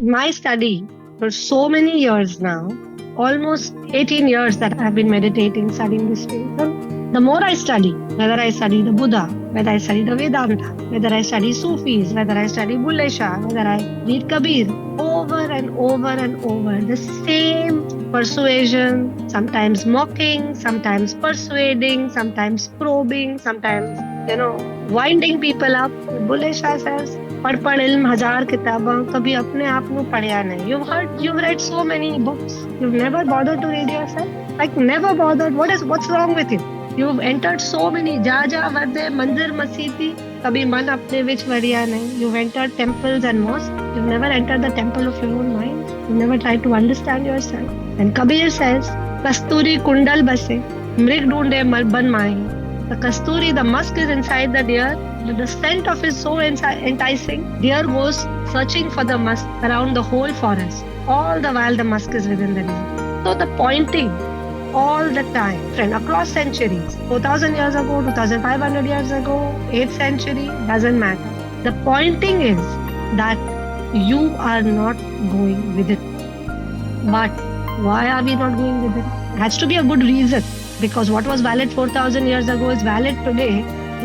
my study for so many years now, almost 18 years that I've been meditating, studying this space. And the more I study, whether I study the Buddha, whether I study the Vedanta, whether I study Sufis, whether I study Bulleh Shah, whether I read Kabir, over and over and over, the same persuasion, sometimes mocking, sometimes persuading, sometimes probing, sometimes, winding people up. Bulleh Shah says, पढ़ पढ़ इल्म हजार किताबां कभी अपने आप ਨੂੰ ਪੜਿਆ ਨਹੀਂ. You've read so many books, you've never bothered to read yourself. Like, never bothered. What's wrong with you? You've entered so many जा वरदे मंदिर मसीती कभी मन अपने ਵਿੱਚ ਵੜਿਆ ਨਹੀਂ. You've entered temples and mosques, you've never entered the temple of your own mind. You've never tried to understand yourself. And Kabir says, कस्तूरी कुंडल बसे मृग ढूंढे बन माही. The kasturi, the musk, is inside the deer. The scent of is so enticing. Deer goes searching for the musk around the whole forest. All the while the musk is within the deer. So the pointing all the time, friend, across centuries, 4,000 years ago, 2,500 years ago, 8th century, doesn't matter. The pointing is that you are not going with it. But why are we not going with it? It has to be a good reason. Because what was valid 4,000 years ago is valid today.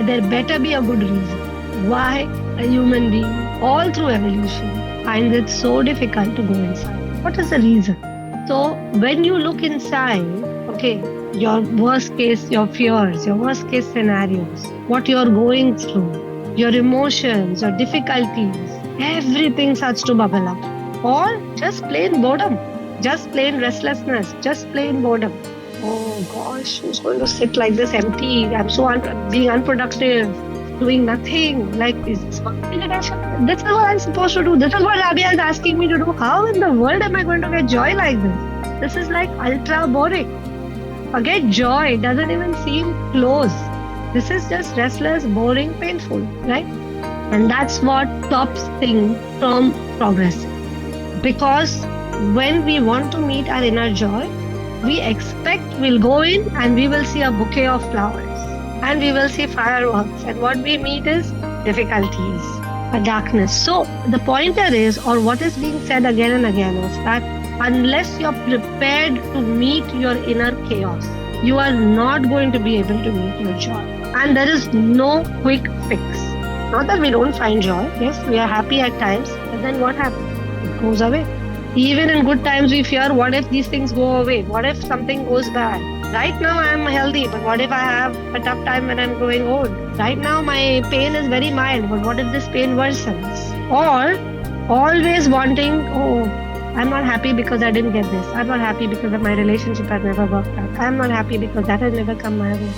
There better be a good reason why a human being, all through evolution, finds it so difficult to go inside. What is the reason? So when you look inside, okay, your worst case, your fears, your worst case scenarios, what you're going through, your emotions, your difficulties, everything starts to bubble up. Or just plain boredom, just plain restlessness, just plain boredom. Oh gosh, who's going to sit like this empty? I'm so being unproductive, doing nothing. Like, is this something that I should? This is what I'm supposed to do. This is what Rabia is asking me to do. How in the world am I going to get joy like this? This is like ultra boring. Forget joy, it doesn't even seem close. This is just restless, boring, painful, right? And that's what stops things from progressing. Because when we want to meet our inner joy, we expect we'll go in and we will see a bouquet of flowers and we will see fireworks, and what we meet is difficulties, a darkness. So the pointer is, or what is being said again and again, is that unless you're prepared to meet your inner chaos, you are not going to be able to meet your joy. And there is no quick fix. Not that we don't find joy. Yes, we are happy at times, but then what happens? It goes away. Even in good times, we fear, what if these things go away? What if something goes bad? Right now, I'm healthy, but what if I have a tough time when I'm growing old? Right now, my pain is very mild, but what if this pain worsens? Or always wanting, oh, I'm not happy because I didn't get this. I'm not happy because my relationship has never worked out. I'm not happy because that has never come my way.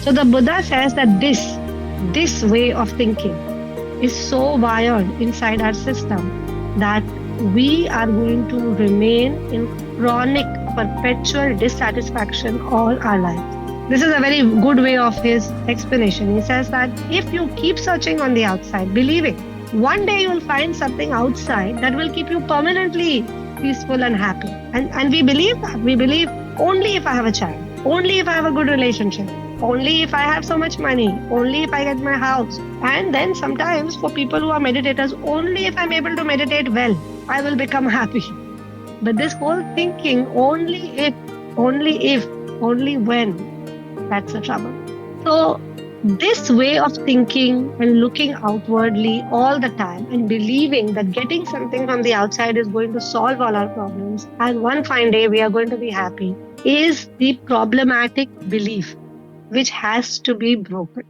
So the Buddha says that this way of thinking is so wired inside our system that we are going to remain in chronic, perpetual dissatisfaction all our lives. This is a very good way of his explanation. He says that if you keep searching on the outside, believing one day you will find something outside that will keep you permanently peaceful and happy. And we believe that. We believe only if I have a child, only if I have a good relationship, only if I have so much money, only if I get my house. And then sometimes for people who are meditators, only if I'm able to meditate well, I will become happy. But this whole thinking, only if, only when, that's the trouble. So this way of thinking and looking outwardly all the time and believing that getting something from the outside is going to solve all our problems and one fine day we are going to be happy is the problematic belief which has to be broken.